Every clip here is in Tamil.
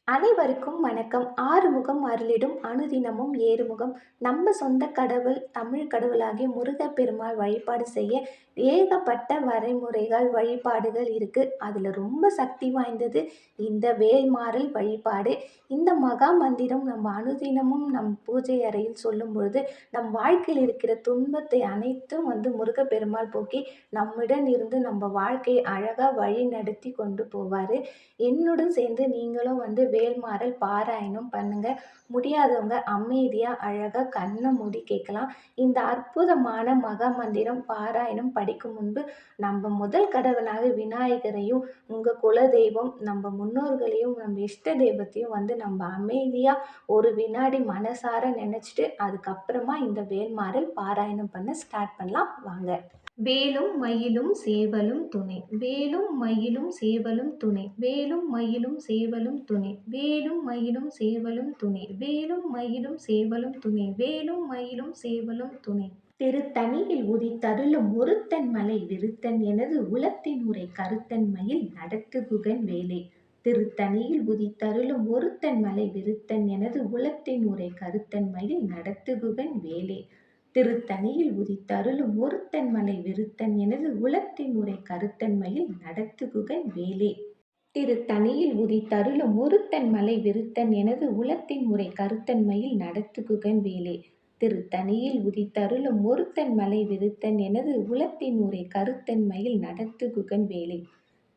அனைவருக்கும் வணக்கம். ஆறுமுகம் அருளிடும் அனுதினமும் ஏறுமுகம். நம்ம சொந்த கடவுள் தமிழ் கடவுளாகிய முருகப்பெருமாள் வழிபாடு செய்ய ஏகப்பட்ட வரைமுறைகள், வழிபாடுகள் இருக்கு. அதில் ரொம்ப சக்தி வாய்ந்தது இந்த வேல்மாறல் வழிபாடு. இந்த மகா மந்திரம் நம்ம அனுதினமும் நம் பூஜை அறையில் சொல்லும் பொழுது நம் வாழ்க்கையில் இருக்கிற துன்பத்தை அனைத்தும் முருகப்பெருமாள் போக்கி நம்மிடம் இருந்து நம்ம வாழ்க்கையை அழகாக வழி நடத்தி கொண்டு போவார். என்னுடன் சேர்ந்து நீங்களும் வேல்மாறல் பாராயணம் பண்ணுங்க. முடியாதவங்க அமைதியாக அழகாக கண்ணை மூடி கேட்கலாம். இந்த அற்புதமான மகா மந்திரம் பாராயணம் படிக்கும் முன்பு நம்ம முதல் கடவுளாக விநாயகரையும், உங்கள் குலதெய்வம், நம்ம முன்னோர்களையும், நம்ம இஷ்ட தெய்வத்தையும் நம்ம அமைதியாக ஒரு வினாடி மனசார நினச்சிட்டு அதுக்கப்புறமா இந்த வேல்மாறல் பாராயணம் பண்ண ஸ்டார்ட் பண்ணலாம். வாங்க. வேலும் மயிலும் சேவலும் துணை, வேலும் மயிலும் சேவலும் துணை, வேலும் மயிலும் சேவலும் துணை, வேலும் மயிலும் சேவலும் துணை, வேலும் மயிலும் சேவலும் துணை, வேலும் மயிலும் சேவலும் துணை. திருத்தணியில் உதித்தருளும் ஒருத்தன் மலை விருத்தன் எனது உளத்தின் உரை கருத்தன் மயில் நடத்துகுகன் வேலை. திருத்தணியில் உதித்தருளும் ஒருத்தன் மலை விருத்தன் எனது உளத்தின் உரை கருத்தன் மயில் நடத்துகுகன் வேலை. திருத்தணியில் உதித்தருளும் ஒருத்தன் மலை விருத்தன் எனது உளத்தின் உரை கருத்தன் மயில் நடத்துகுகன் வேலே. திருத்தணியில் உதித்தருளும் ஒருத்தன் மலை விருத்தன் எனது உளத்தின் உரை கருத்தன் மயில் நடத்துகுகன் வேலே. திருத்தணியில் உதித்தருளும் ஒருத்தன் மலை விருத்தன் எனது உளத்தின் உரை கருத்தன் மயில் நடத்துகுகன் வேலே.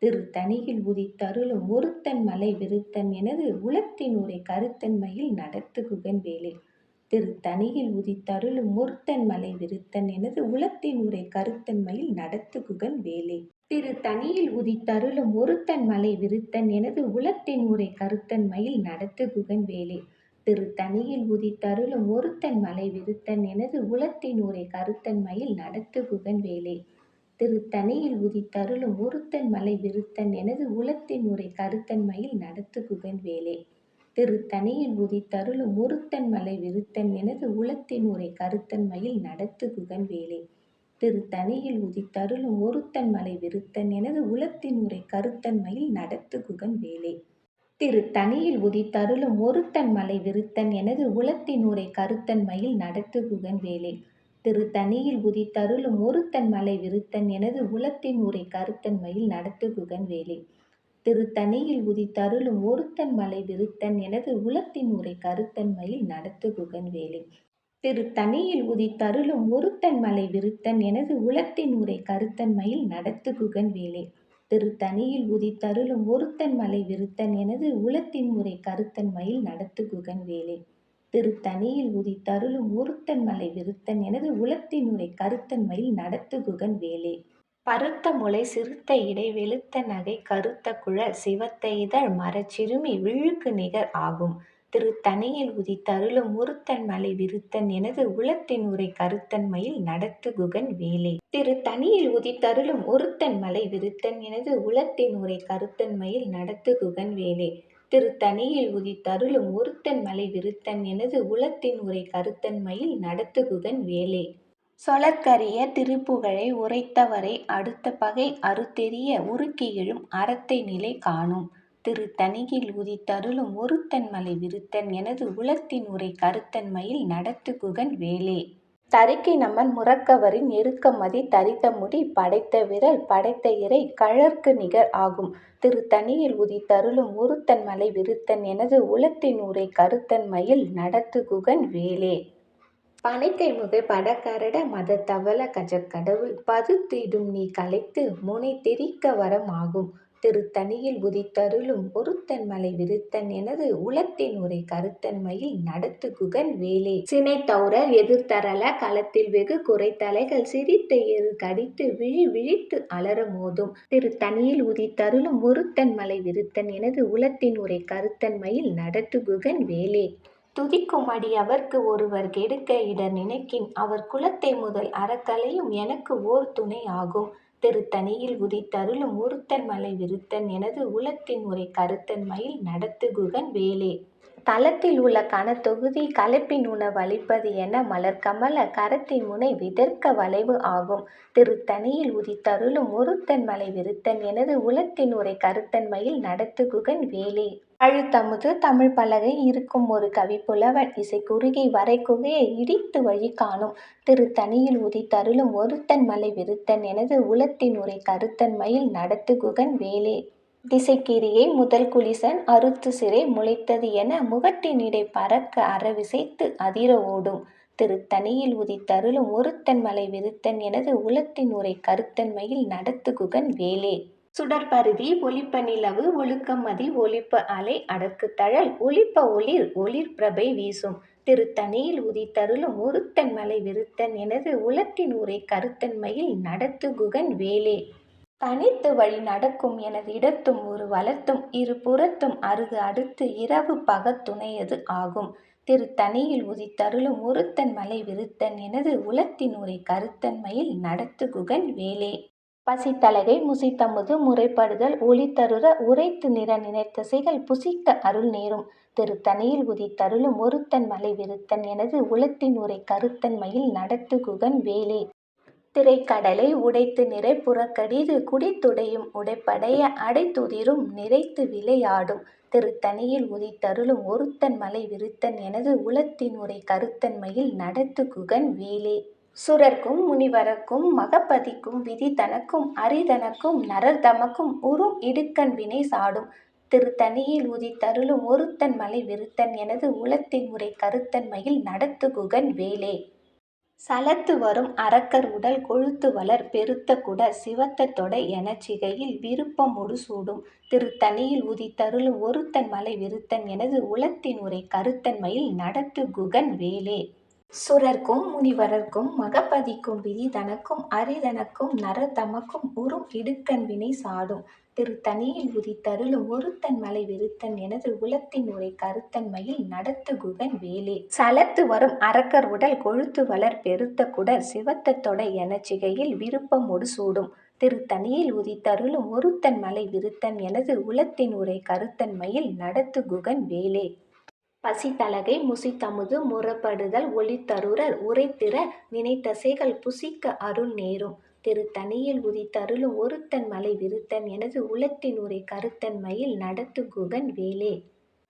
திருத்தணியில் உதித்தருளும் ஒருத்தன் மலை விருத்தன் எனது உளத்தின் உரை கருத்தன் மயில் நடத்துகுகன் வேலே. திருத்தணியில் உதித்தருளும் ஒருத்தன் மலை விருத்தன் எனது உளத்தின் உரை கருத்தன் மயில் நடத்துகுகன் வேலே. திருத்தணியில் உதித்தருளும் ஒருத்தன் மலை விருத்தன் எனது உளத்தின் உரை கருத்தன் மயில் நடத்துகுகன் வேலே. திருத்தணியில் உதித்தருளும் ஒருத்தன் மலை விருத்தன் எனது உளத்தின் உரை கருத்தன் மயில் நடத்துகுகன் வேலே. திருத்தணியில் உதித்தருளும் ஒருத்தன் மலை விருத்தன் எனது உளத்தின் உரை கருத்தன் மயில் நடத்துகுகன் வேலே. திருத்தணியில் உதித்தருளும் ஒருத்தன் மலை விருத்தன் எனது உளத்தின் உரை கருத்தன் மயில் நடத்துகுகன் வேலே. திருத்தணியில் உதித்தருளும் ஒருத்தன் மலை விருத்தன் எனது உளத்தின் உரை கருத்தன் மயில் நடத்துகுகன் வேலே. திருத்தணியில் உதித்தருளும் ஒருத்தன் மலை விருத்தன் எனது உளத்தின் உரை கருத்தன் மயில் நடத்துகுகன் வேலே. திருத்தணியில் உதித்தருளும் ஒருத்தன் மலை விருத்தன் எனது உளத்தின் உரை கருத்தன் மயில் நடத்துகுகன் வேலே. திருத்தணியில் உதித்தருளும் ஒருத்தன் மலை விருத்தன் எனது உளத்தின் உரை கருத்தன் மயில் நடத்துகுகன் வேலே. திருத்தணியில் உதித்தருளும் ஒருத்தன் மலை விருத்தன் எனது உளத்தின் உரை கருத்தன் மயில் நடத்துகுகன் வேலே. திருத்தணியில் உதித்தருளும் ஒருத்தன் மலை விருத்தன் எனது உளத்தின் உரை கருத்தன் மயில் நடத்துகுகன் வேலே. திருத்தணியில் உதித்தருளும் ஒருத்தன் மலை விருத்தன் எனது உளத்தின் உரை கருத்தன் மயில் நடத்துகுகன் வேலே. பருத்த முளை சிறுத்த இடை வெளுத்த நகை கருத்த குழல் சிவத்த இதழ் மரச்சிறுமி விழுக்கு நிகர் ஆகும். திருத்தணியில் உதித்தருளும் ஒருத்தன் மலை விருத்தன் எனது உளத்தின் உரை கருத்தன் மயில் நடத்துகுகன் வேலே. திருத்தணியில் உதித்தருளும் ஒருத்தன் மலை விருத்தன் எனது உளத்தின் உரை கருத்தன் மயில் நடத்துகுகன் வேலே. திருத்தணியில் உதித்தருளும் ஒருத்தன் மலை விருத்தன் எனது உளத்தின் உரை கருத்தன் மயில் நடத்துகுகன் வேலே. சொலற்கரிய திருப்புகழை உரைத்தவரை அடுத்த பகை அறுத்தெறிய உருக்கி எழும் அறத்தை நிலை காணும். திருத்தணியில் உதித்தருளும் ஒருத்தன் மலை விருத்தன் எனது உளத்தின் உரை கருத்தன் மயில் நடத்துகுகன் வேலே. தருக்கி நமன் முரக்கவரின் எருக்கமதி தரித்த முடி படைத்த விரல் படைத்த இறை கழற்கு நிகர் ஆகும். திருத்தணியில் உதித்தருளும் ஒருத்தன் மலை விருத்தன் எனது உளத்தின் உரை கருத்தன் மயில் நடத்துகுகன் வேலே. பனைக்கை முகை படகரட மதத்தவள கஜக்கடவுள் பதுத்திடும் நீ கலைத்து முனை தெரிக்க வரம் ஆகும். திருத்தணியில் உதித்தருளும் ஒருத்தன் மலை விருத்தன் எனது உளத்தின் உரை கருத்தன் மயில் நடத்துகுகன் வேலே. சினைத்தௌரர் எதிர்த்தரள களத்தில் வெகு குறைத்தலைகள் சிரித்த எரு கடித்து விழித்து அலற மோதும். திருத்தணியில் உதித்தருளும் ஒருத்தன் மலை விருத்தன் எனது உளத்தின் உரை கருத்தன் மயில் நடத்துகுகன் வேலே. துதிக்கும் அடி அவர்க்கு ஒருவர் கெடுக்க இடர் நினைக்கின் அவர் குலத்தை முதல் அறக்கலையும் எனக்கு ஓர் துணை ஆகும். திருத்தணியில் உதித்தருளும் ஒருத்தன் மலை விருத்தன் எனது உளத்தின் உரை கருத்தன் மயில் நடத்துகுகன் வேலே. தலத்தில் உள்ள கனத்தொகுதி கலப்பின் உணவளிப்பது என மலர்கமல கரத்தின் முனை விதர்க்க வளைவு ஆகும். திருத்தணியில் உதித்தருளும் ஒருத்தன் மலை விருத்தன் எனது உளத்தின் உரை கருத்தன் மயில் நடத்துகுகன் வேலே. அழுத்தமுது தமிழ் பலகை இருக்கும் ஒரு கவிப்புலவன் இசைக்குறுகி வரைகுகையை இடித்து வழி காணும் திருத்தணியில் உதித்தருளும் ஒருத்தன் மலை விருத்தன் எனது உளத்தின் உரை கருத்தன் மயில் நடத்துகுகன் வேலே. திசைக்கிரியை முதல் குலிசன் அறுத்து சிறை முளைத்தது என முகட்டினிடை பறக்க அறவிசைத்து அதிர ஓடும் திருத்தணியில் உதித்தருளும் ஒருத்தன் மலை விருத்தன் எனது உளத்தின் உரை கருத்தன் மயில் நடத்துகுகன் வேலே. சுடர்பருதி ஒளிப்ப நிலவு ஒழுக்கமதி ஒளிப்ப அலை அடக்கு தழல் ஒளிப்ப ஒளிர் ஒளிர் பிரபை வீசும் திருத்தணியில் உதித்தருளும் ஒருத்தன் மலை விருத்தன் எனது உளத்தின் உரை கருத்தன் மயில் நடத்துகுகன் வேலே. தனித்து வழி நடக்கும் எனது இடத்தும் ஒரு வலத்தும் இரு புறத்தும் அருகு அடுத்து இரவு பகத்துணையது ஆகும் திருத்தணியில் உதித்தருளும் ஒருத்தன் மலை விருத்தன் எனது உளத்தின் உரை கருத்தன் மயில் நடத்துகுகன் வேலே. பசித்தலகை முசித்தமுது முறைப்படுதல் ஒளித்தருற உரைத்து நிற நினைத்தசைகள் புசிக்க அருள் நேரும் திருத்தணியில் உதித்தருளும் ஒருத்தன் மலை விருத்தன் எனது உளத்தின் உரை கருத்தன் மயில் நடத்துகுகன் வேலே. திரைக்கடலை உடைத்து நிறை புறக்கடிது குடித்துடையும் உடைப்படைய அடைத்துதிரும் நிறைத்து விளையாடும் திருத்தணியில் உதித்தருளும் ஒருத்தன் மலை விருத்தன் எனது உளத்தின் உரை கருத்தன் மயில் நடத்துகுகன் வேலே. சுரர்க்கும் முனிவரக்கும் மகப்பதிக்கும் விதி தனக்கும் அரிதனக்கும் நரர் தமக்கும் உறும் இடுக்கண் வினை சாடும் திருத்தணியில் உதித்தருளும் ஒருத்தன் மலை விருத்தன் எனது உளத்தின் உரை கருத்தன் மயில் நடத்துகுகன் வேலே. சலத்து வரும் அரக்கர் உடல் கொழுத்து வளர் பெருத்த குடர் சிவத்த தொடை எனச் சிகையில் விருப்பம் முடிசூடும் திருத்தணியில் உதித்தருளும் ஒருத்தன் மலை விருத்தன் எனது உளத்தின் உரை கருத்தன் மயில் நடத்துகுகன் வேலே. சுரர்க்கும் முனிவரர்க்கும் மகப்பதிக்கும் விதி தனக்கும் அரிதனக்கும் நரர் தமக்கும் உறும் இடுக்கண் வினை சாடும் திருத்தணியில் உதித்தருளும் ஒருத்தன் மலை விருத்தன் எனது உளத்தின் உரை கருத்தன் மயில் நடத்துகுகன் வேலே. சலத்து வரும் அரக்கர் உடல் கொழுத்து வளர் பெருத்த குடர் சிவத்த தொடை எனச் சிகையில் விருப்பம் முடிசூடும் திருத்தணியில் உதித்தருளும் ஒருத்தன் மலை விருத்தன் எனது உளத்தின் உரை கருத்தன் மயில் நடத்துகுகன் வேலே. பசித்தலகை முசித்தமுது முறப்படுதல் ஒளித்தருறர் உரைத்திற நினைத்தசைகள் புசிக்க அருள் நேரும் திருத்தணியில் உதித்தருளும் ஒருத்தன் மலை விருத்தன் எனது உளத்தின் உரை கருத்தன் மயில் நடத்துகுகன் வேலே.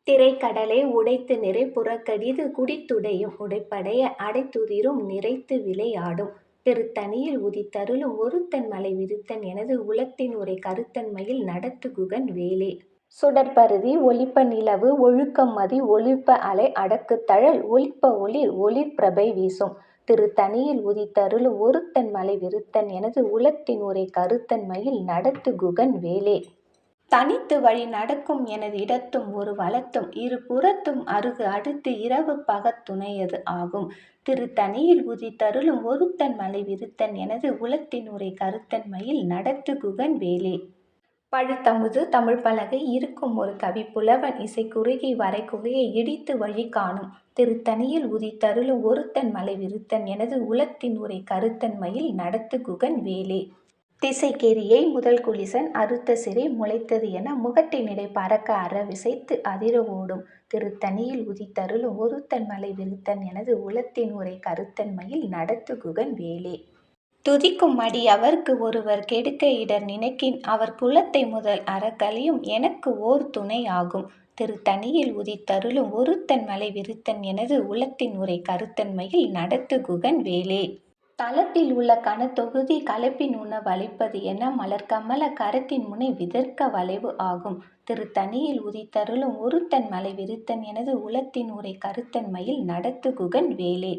திரைக்கடலை உடைத்து நிறை புறக்கடிது குடித்துடையும் உடைப்படைய அடைத்துதிரும் நிறைத்து விளையாடும் திருத்தணியில் உதித்தருளும் ஒருத்தன் மலை விருத்தன் எனது உளத்தின் உரை கருத்தன் மயில் நடத்துகுகன் வேலே. சுடர்பருதி ஒளிப்ப நிலவு ஒழுக்கம் மதி ஒளிப்ப அலை அடக்கு தழல் ஒளிப்ப ஒளிர் ஒளிர் பிரபை வீசும் திருத்தணியில் உதித்தருளும் ஒருத்தன் மலை விருத்தன் எனது உளத்தின் உரை கருத்தன் மயில் நடத்துகுகன் வேலே. தனித்து வழி நடக்கும் எனது இடத்தும் ஒரு வலத்தும் இரு புறத்தும் அருகு அடுத்து இரவு பகத்துணையது ஆகும் திருத்தணியில் உதித்தருளும் ஒருத்தன் மலை விருத்தன் எனது உளத்தின் உரை கருத்தன் மயில் நடத்துகுகன் வேலே. பழுத்தமுது தமிழ் பலகை இருக்கும் ஒரு கவிப்புலவன் இசைக்குறுகி வரைகுகையை இடித்து வழி காணும் திருத்தணியில் உதித்தருளும் ஒருத்தன் மலை விருத்தன் எனது உளத்தின் உரை கருத்தன் மயில் நடத்துகுகன் வேலே. திசைக்கெரியை முதல் குலிசன் அறுத்த சிறை முளைத்தது என முகட்டினிடை பறக்க அறவிசைத்து அதிர ஓடும் திருத்தணியில் உதித்தருளும் ஒருத்தன் மலை விருத்தன் எனது உளத்தின் உரை கருத்தன் மயில் நடத்துகுகன் வேலே. துதிக்கும் அடி அவர்க்கு ஒருவர் கெடுக்க இடர் நினைக்கின் அவர் குலத்தை முதல் அறக்கலியும் எனக்கு ஓர் துணை ஆகும் திருத்தணியில் உதித்தருளும் ஒருத்தன் மலை விருத்தன் எனது உளத்தின் உரை கருத்தன் மயில் நடத்துகுகன் வேலே. தளத்தில் உள்ள கனத்தொகுதி கலப்பின் உண வளைப்பது என மலர்கமல கரத்தின் முனை விதர்க்க வளைவு ஆகும் திருத்தணியில் உதித்தருளும் ஒருத்தன் மலை விருத்தன் எனது உளத்தின் உரை கருத்தன் மயில் நடத்துகுகன் வேலே.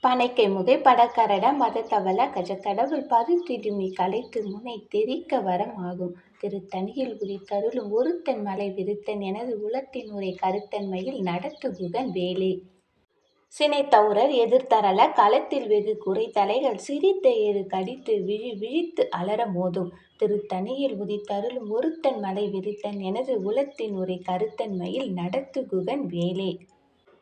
பனைக்கை முகை படக்கரட மதத்தவள கஜக்கடவுள் பருத்திடுமி கலைத்து முனை தெரிக்க வரம் ஆகும் திருத்தணியில் உதித்தருளும் ஒருத்தன் மலை விருத்தன் எனது உளத்தின் உரை கருத்தன் மயில் நடத்துகுகன் வேலே. சினைத்தௌரர் எதிர்த்தரள களத்தில் வெகு குறை தலைகள் சிரித்த ஏறு கடித்து விழித்து அலற மோதும் திருத்தணியில் உதித்தருளும் ஒருத்தன் மலை விருத்தன் எனது உளத்தின் உரை கருத்தன் மயில் நடத்துகுகன் வேலே.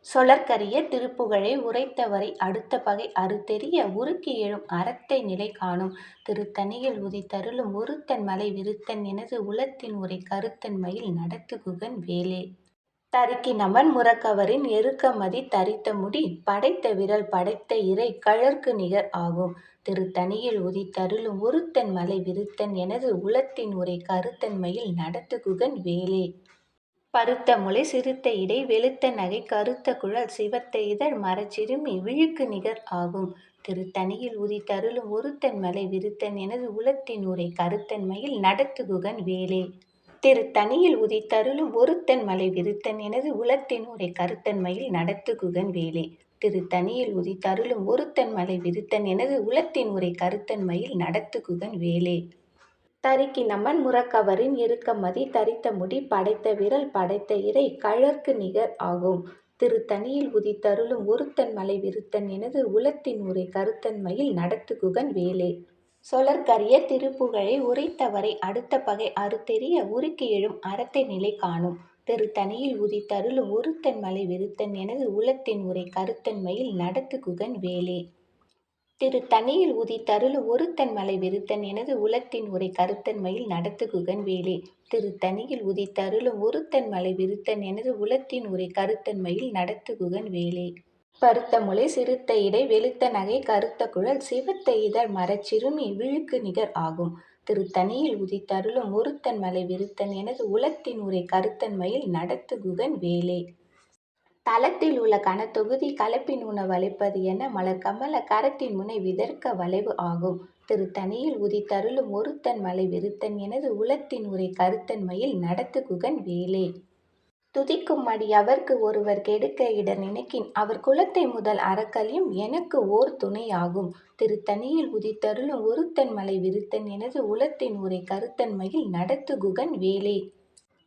சொலற்கரிய திருப்புகழை உரைத்தவரை அடுத்த பகை அறுத்தெறிய உருக்கி எழும் அறத்தை நிலை காணும் திருத்தணியில் உதித்தருளும் ஒருத்தன் மலை விருத்தன் எனது உளத்தின் உரை கருத்தன் மயில் நடத்துகுகன் வேலே. தருக்கினவன் முரக்கவரின் எருக்கமதி தரித்த முடி படைத்த விரல் படைத்த இறை கழற்கு நிகர் ஆகும் திருத்தணியில் உதித்தருளும் ஒருத்தன் மலை விருத்தன் எனது உளத்தின் உரை கருத்தன் மயில் நடத்துகுகன் வேலே. பருத்த முலை சிறுத்த இடை வெளுத்த நகை கருத்த குழல் சிவத்த இதழ் மரச்சிறுமி விழுக்கு நிகர் ஆகும். திருத்தணியில் உதித்தருளும் ஒருத்தன் மலை விருத்தன் எனது உளத்தின் உரை கருத்தன்மையில் நடத்துகுகன் வேலே. திருத்தணியில் உதித்தருளும் ஒருத்தன் மலை விருத்தன் எனது உளத்தின் உரை கருத்தன்மையில் நடத்துகுகன் வேலே. திருத்தணியில் உதித்தருளும் ஒருத்தன் மலை விருத்தன் எனது உளத்தின் உரை கருத்தன்மையில் நடத்துகுகன் வேலே. தரிக்கி நமன் முரக்கவரின் எருக்கமதி தரித்த முடி படைத்த விரல் படைத்த இறை கழற்கு நிகர் ஆகும். திருத்தணியில் உதித்தருளும் ஒருத்தன் மலை விருத்தன் எனது உளத்தின் உரை கருத்தன்மையில் நடத்துகுகன் வேலே. சொலற்கரிய திருப்புகழை உரைத்தவரை அடுத்த பகை அறுத்தெறிய உருக்கி எழும் அறத்தை நிலை காணும். திருத்தணியில் உதித்தருளும் ஒருத்தன் மலை விருத்தன் எனது உளத்தின் உரை கருத்தன்மையில் நடத்துகுகன் வேலே. திருத்தணியில் உதித்தருளும் ஒருத்தன் மலை விருத்தன் எனது உளத்தின் உரை கருத்தன்மையில் நடத்துகுகன் வேலே. திருத்தணியில் உதித்தருளும் ஒருத்தன் மலை விருத்தன் எனது உளத்தின் உரை கருத்தன்மையில் நடத்துகுகன் வேலே. பருத்த முலை சிறுத்த இடை வெளுத்த நகை கருத்த குழல் சிவத்த இதழ் மரச்சிறுமி விழுக்கு நிகர் ஆகும். திருத்தணியில் உதித்தருளும் ஒருத்தன் மலை விருத்தன் எனது உளத்தின் உரை கருத்தன்மையில் நடத்துகுகன் வேலே. தலத்தில் உள்ள கனத்தொகுதி கலப்பின் உண வளைப்பது என மலர்கமல கரத்தின் முனை விதர்க்க வளைவு ஆகும். திருத்தணியில் உதித்தருளும் ஒருத்தன் மலை விருத்தன் எனது உளத்தின் உரை கருத்தன்மையில் நடத்துகுகன் வேலே. துதிக்கும் மடி அவர்க்கு ஒருவர் கெடுக்க இடர் நினைக்கின் அவர் குலத்தை முதல் அறக்கலியும் எனக்கு ஓர் துணையாகும். திருத்தணியில் உதித்தருளும் ஒருத்தன் மலை விருத்தன் எனது உளத்தின் உரை கருத்தன்மையில் நடத்துகுகன் வேலே.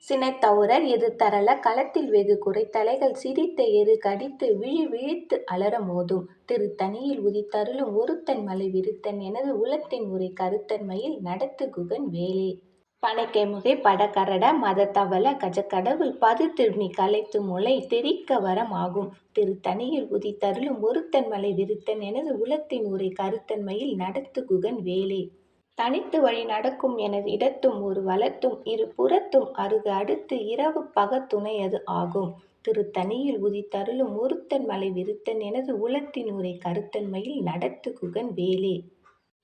சினைத்தவுரர் எதிர்த்தரள களத்தில் வெகு குறைத்தலைகள் சிரித்த எரு கடித்து விழி விழித்து அலற மோதும். திருத்தணியில் உதித்தருளும் ஒருத்தன் மலை விருத்தன் எனது உளத்தின் உரை கருத்தன்மையில் நடத்துகுகன் வேலே. பனைக்கை முகை படகரட மதத்தவள கஜக்கடவுள் பதுத்திருநி கலைத்து முளை தெரிக்க வரம் ஆகும். திருத்தணியில் உதித்தருளும் ஒருத்தன் மலை விருத்தன் எனது உளத்தின் உரை கருத்தன்மையில் நடத்துகுகன் வேலே. தனித்து வழி நடக்கும் எனது இடத்தும் ஒரு வலத்தும் இரு புறத்தும் அருகு அடுத்து இரவு பகத்துணையது ஆகும். திருத்தணியில் உதித்தருளும் ஒருத்தன் மலை விருத்தன் எனது உளத்தின் உரை கருத்தன்மையில் நடத்துகுகன் வேலே.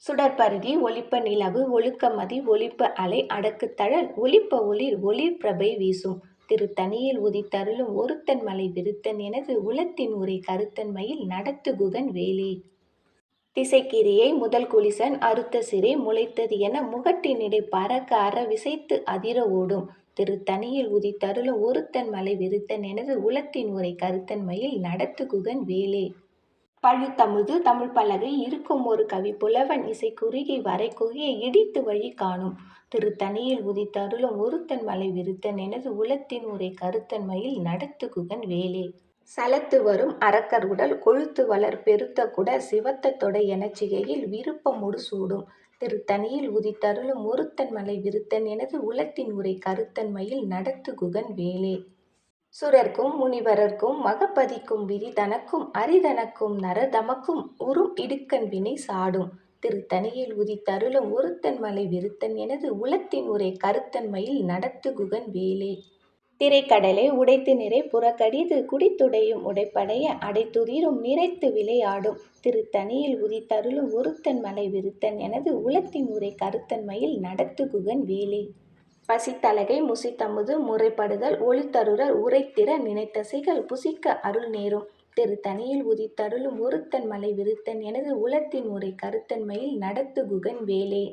சுடற்பருதி ஒளிப்ப நிலவு ஒழுக்கமதி ஒளிப்ப அலை அடக்கு தழல் ஒளிப்ப ஒளிர் ஒளிர் பிரபை வீசும். திருத்தணியில் உதித்தருளும் ஒருத்தன் மலை விருத்தன் எனது உளத்தின் உரை கருத்தன்மையில் நடத்துகுகன் வேலே. திசைக்கிரியை முதல் குலிசன் அறுத்த சிறை முளைத்தது என முகட்டினிடை பறக்க அற விசைத்து அதிர ஓடும். திருத்தணியில் உதித்தருளும் ஒருத்தன் மலை விருத்தன் எனது உளத்தின் உரை கருத்தன்மையில் நடத்துகுகன் வேலே. பழுத்தமுது தமிழ் பலகை இருக்கும் ஒரு கவி புலவன் இசை குறுகி வரை குகையை இடித்து வழி காணும். திருத்தணியில் உதித்தருளும் ஒருத்தன் மலை விருத்தன் எனது உளத்தின் உரை கருத்தன்மையில் நடத்துகுகன் வேலே. சலத்து வரும் அரக்கர் உடல் கொழுத்து வளர் பெருத்த குட சிவத்த தொடை எனச்சிகையில் விருப்பமுடு சூடும். திருத்தணியில் உதித்தருளும் ஒருத்தன் மலை விருத்தன் எனது உளத்தின் உரை கருத்தன்மையில் நடத்துகுகன் வேலே. சுரர்க்கும் முனிவரர்க்கும் மகப்பதிக்கும் விதி தனக்கும் அரிதனக்கும் நரதமக்கும் உறும் இடுக்கண் வினை சாடும். திருத்தணியில் உதித்தருளும் ஒருத்தன் மலை விருத்தன் எனது உளத்தின் உரை கருத்தன்மையில் நடத்துகுகன் வேலே. திரைக்கடலை உடைத்து நிறை புறக்கடிது குடித்துடையும் உடைப்படைய அடைத்துதிரும் நிறைத்து விளையாடும். திருத்தணியில் உதித்தருளும் ஒருத்தன் மலை விருத்தன் எனது உளத்தின் உரை கருத்தன்மையில் நடத்துகுகன் வேலே. பசித்தலகை முசித்தமுது முறைப்படுதல் ஒளித்தருரர் உரைத்திற நினைத்தசைகள் புசிக்க அருள் நேரும். திருத்தணியில் உதித்தருளும் ஒருத்தன் மலை விருத்தன் எனது உளத்தின் உரை கருத்தன்மையில் நடத்துகுகன் வேலே.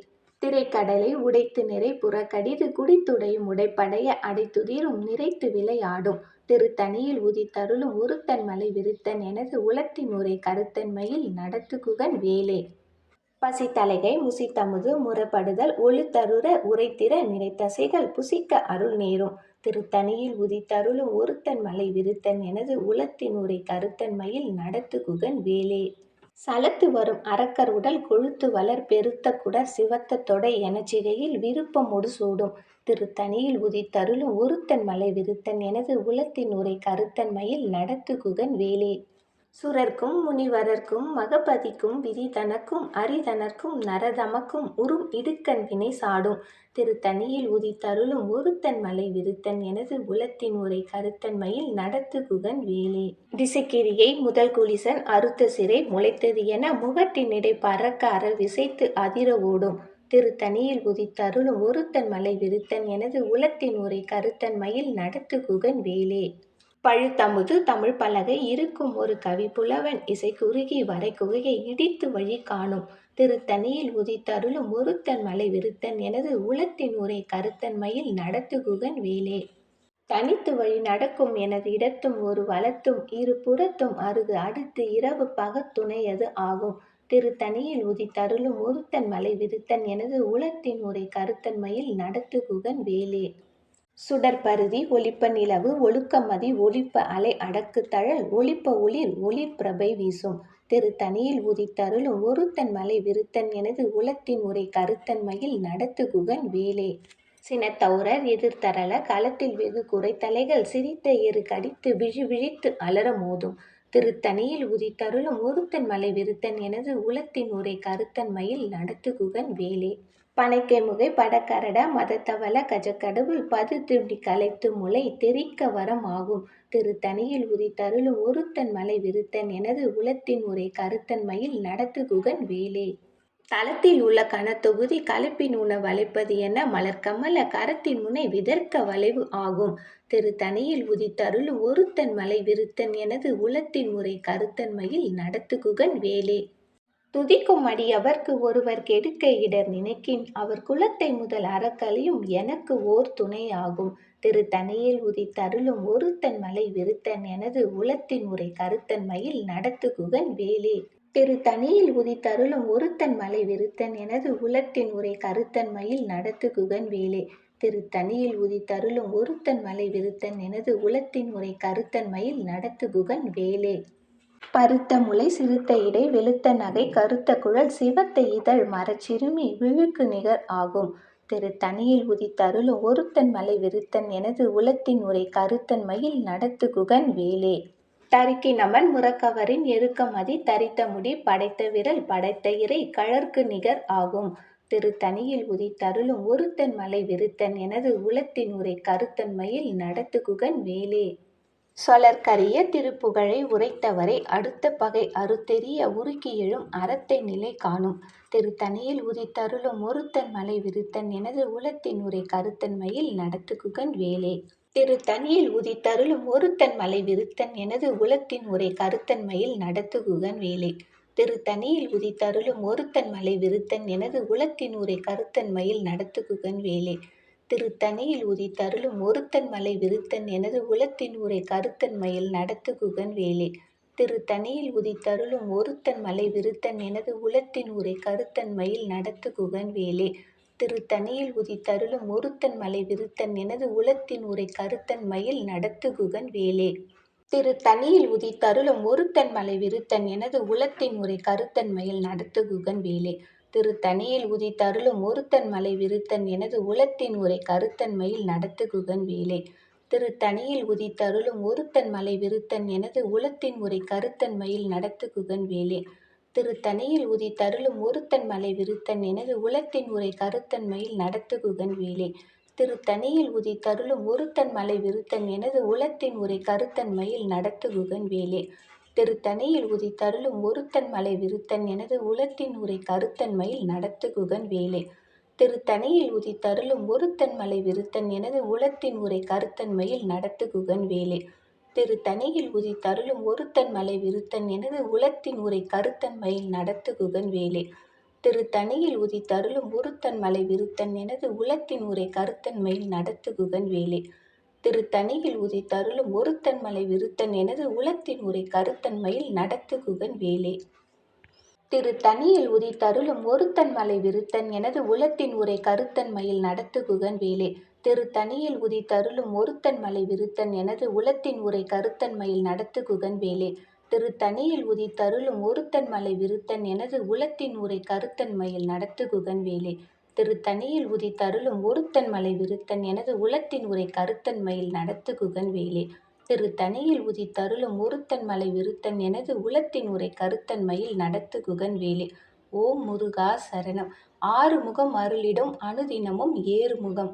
திரைக்கடலை உடைத்து நிறை புறக்கடிது குடித்துடையும் உடைப்படைய அடைத்துதிரும் நிறைத்து விளையாடும். திருத்தணியில் உதித்தருளும் ஒருத்தன் மலை விருத்தன் எனது உளத்தின் உரை கருத்தன்மையில் நடத்துகுகன் வேலே. பசித்தலைகை முசித்தமுது முறப்படுதல் ஒளித்தருர உரைத்திற நிறைத்தசைகள் புசிக்க அருள் நேரும். திருத்தணியில் உதித்தருளும் ஒருத்தன் மலை விருத்தன் எனது உளத்தின் உரை கருத்தன்மையில் நடத்துகுகன் வேலே. சலத்து வரும் அரக்கர் உடல் கொழுத்து வளர் பெருத்த குடர் சிவத்த தொடை எனச்சிகையில் விருப்பமுடு சூடும். திருத்தணியில் உதித்தருளும் ஒருத்தன் மலை விருத்தன் எனது உளத்தின் உரை கருத்தன்மையில் நடத்துகுகன் வேலே. சுரர்க்கும் முனிவரர்க்கும் மகபதிக்கும் விதி தனக்கும் அரிதனர்க்கும் நரதமக்கும் உறும் இடுக்கண் வினை சாடும். திருத்தணியில் உதித்தருளும் ஒருத்தன் மலை விருத்தன் எனது உளத்தின் உரை கருத்தன்மையில் நடத்துகுகன் வேலே. திசைக்கிரியை முதல் குலிசன் அறுத்த சிறை முளைத்தது என முகட்டினிடை பறக்க அற விசைத்து அதிர ஓடும். திருத்தணியில் உதித்தருளும் ஒருத்தன் மலை விருத்தன் எனது உளத்தின் உரை கருத்தன் மயில் நடத்து குகன் வேலே. பழுத்தமுது தமிழ் பலகை இருக்கும் ஒரு கவி புலவன் இசை குறுகி வரை குகையை இடித்து வழி காணும். திருத்தணியில் உதித்தருளும் ஒருத்தன் மலை விருத்தன் எனது உளத்தின் உரை கருத்தன் மயில் நடத்து குகன் வேலே. தனித்து வழி நடக்கும் எனது இடத்தும் ஒரு வலத்தும் இரு புறத்தும் அருகு அடுத்து இரவு பகத்துணையது ஆகும். திருத்தணியில் உதித்தருளும் ஒருத்தன் மலை விருத்தன் எனது உளத்தின் உரை கருத்தன் மயில் நடத்து குகன் வேலே. சுடற்பருதி ஒளிப்ப நிலவு ஒழுக்கமதி ஒளிப்ப அலை அடக்கு தழல் ஒளிப்ப ஒளிர் ஒளிர் பிரபை வீசும். திருத்தணியில் உதித்தருளும் ஒருத்தன் மலை விருத்தன் எனது உளத்தின் உரை கருத்தன் மயில் நடத்து குகன் வேலே. சினத்தௌரர் எதிர்த்தரள களத்தில் வெகு குறைத்தலைகள் சிரித்த எரு கடித்து விழி விழித்து அலற மோதும். திருத்தணியில் உதித்தருளும் ஒருத்தன் மலை விருத்தன் எனது உளத்தின் உரை கருத்தன் மயில் நடத்து குகன் வேலே. பனைக்கை முகை படக்கரட மதத்தவள கஜக்கடவுள் பது திருடி கலைத்து முளை தெரிக்க வரம் ஆகும். திருத்தணியில் உதித்தருளும் ஒருத்தன் மலை விருத்தன் எனது உளத்தின் உரை கருத்தன் மயில் நடத்து குகன் வேலே. தளத்தில் உள்ள கனத்தொகுதி கலப்பின் உண வளைப்பது என மலர்கமல கரத்தின் முனை விதர்க்க வளைவு ஆகும். திருத்தணியில் உதித்தருளும் ஒருத்தன் மலை விருத்தன் எனது உளத்தின் உரை கருத்தன் மயில் நடத்து குகன் வேலே. துதிக்கும் அடியவர்க்கு ஒருவர் கெடுக்க இடர் நினைக்கின் அவர் குலத்தை முதல் அறக்கலியும் எனக்கு ஓர் துணையாகும். திருத்தணியில் உதித்தருளும் ஒருத்தன் மலை விருத்தன் எனது உளத்தின் உரை கருத்தன் மயில் நடத்து குகன் வேலே. திருத்தணியில் உதித்தருளும் ஒருத்தன் மலை விருத்தன் எனது உளத்தின் உரை கருத்தன் மயில் நடத்து குகன் வேலே. திருத்தணியில் உதித்தருளும் ஒருத்தன் மலை விருத்தன் எனது உளத்தின் உரை கருத்தன் மயில் நடத்து குகன் வேலே. பருத்த முலை சிறுத்த இடை வெளுத்த நகை கருத்த குழல் சிவத்த இதழ் மரச்சிறுமி விழுக்கு நிகர் ஆகும். திருத்தணியில் உதித்தருளும் ஒருத்தன் மலை விருத்தன் எனது உளத்தின் உரை கருத்தன் மயில் நடத்து குகன் வேலே. தரிக்கினமன் முரக்கவரின் எருக்கமதி தரித்த முடி படைத்த விரல் படைத்த இறை கழற்கு நிகர் ஆகும். திருத்தணியில் உதித்தருளும் ஒருத்தன் மலை விருத்தன் எனது உளத்தின் உரை கருத்தன் மயில் நடத்து குகன் வேலே. சொலற்கரிய திருப்புகழை உரைத்தவரை அடுத்த பகை அறுத்தெறிய உருக்கி எழும் அறத்தை நிலை காணும். திருத்தணியில் உதித்தருளும் ஒருத்தன் மலை விருத்தன் எனது உளத்தின் உரை கருத்தன் மயில் நடத்து குகன் வேலே. திருத்தணியில் உதித்தருளும் ஒருத்தன் மலை விருத்தன் எனது உளத்தின் உரை கருத்தன் மயில் நடத்து குகன் வேலே. திருத்தணியில் உதித்தருளும் ஒருத்தன் மலை விருத்தன் எனது உளத்தின் உரை கருத்தன் மயில் நடத்து குகன் வேலே. திருத்தணியில் உதித்தருளும் ஒருத்தன் மலை விருத்தன் எனது உளத்தின் உரை கருத்தன் மயில் நடத்து குகன் வேலே. திருத்தணியில் உதித்தருளும் ஒருத்தன் மலை விருத்தன் எனது உளத்தின் உரை கருத்தன் மயில் நடத்து குகன் வேலே. திருத்தணியில் உதித்தருளும் ஒருத்தன் மலை விருத்தன் எனது உளத்தின் உரை கருத்தன் மயில் நடத்து குகன் வேலே. திருத்தணியில் உதித்தருளும் ஒருத்தன் மலை விருத்தன் எனது உளத்தின் உரை கருத்தன் மயில் நடத்து குகன் வேலே. திருத்தணியில் உதித்தருளும் ஒருத்தன் மலை விருத்தன் எனது உளத்தின் உரை கருத்தன் மயில் நடத்து குகன் வேலே. திருத்தணியில் உதித்தருளும் ஒருத்தன் மலை விருத்தன் எனது உளத்தின் உரை கருத்தன் மயில் நடத்து குகன் வேலே. திருத்தணியில் உதித்தருளும் ஒருத்தன் மலை விருத்தன் எனது உளத்தின் உரை கருத்தன் மயில் நடத்து குகன் வேலே. திருத்தணியில் உதித்தருளும் ஒருத்தன் மலை விருத்தன் எனது உளத்தின் உரை கருத்தன் மயில் நடத்து குகன் வேலே. திருத்தணியில் உதித்தருளும் ஒருத்தன் மலை விருத்தன் எனது உளத்தின் உரை கருத்தன் மயில் நடத்து குகன் வேலே. திருத்தணியில் உதித்தருளும் ஒருத்தன் மலை விருத்தன் எனது உளத்தின் உரை கருத்தன் மயில் நடத்து குகன் வேலே. திருத்தணியில் உதித்தருளும் ஒருத்தன் மலை விருத்தன் எனது உளத்தின் உரை கருத்தன் மயில் நடத்து குகன் வேலே. திருத்தணியில் உதித்தருளும் ஒருத்தன் மலை விருத்தன் எனது உளத்தின் உரை கருத்தன் மயில் நடத்து குகன் வேலே. திருத்தணியில் உதித்தருளும் ஒருத்தன் மலை விருத்தன் எனது உளத்தின் உரை கருத்தன் மயில் நடத்து குகன் வேலே. திருத்தணியில் உதித்தருளும் ஒருத்தன் மலை விருத்தன் எனது உளத்தின் உரை கருத்தன் மயில் நடத்து குகன் வேலே. திருத்தணியில் உதித்தருளும் ஒருத்தன் மலை விருத்தன் எனது உளத்தின் உரை கருத்தன் மயில் நடத்து குகன் வேலே. திருத்தணியில் உதித்தருளும் ஒருத்தன் மலை விருத்தன் எனது உளத்தின் உரை கருத்தன் மயில் நடத்து குகன் வேலே. திருத்தணியில் உதித்தருளும் ஒருத்தன் மலை விருத்தன் எனது உளத்தின் உரை கருத்தன் மயில் நடத்து குகன் வேலே. திருத்தணியில் உதித்தருளும் ஒருத்தன் மலை விருத்தன் எனது உளத்தின் உரை கருத்தன் மயில் நடத்து குகன் வேலே. ஓம் முருகா சரணம். ஆறுமுகம் அருளிடும் அனுதினமும் ஏறுமுகம்.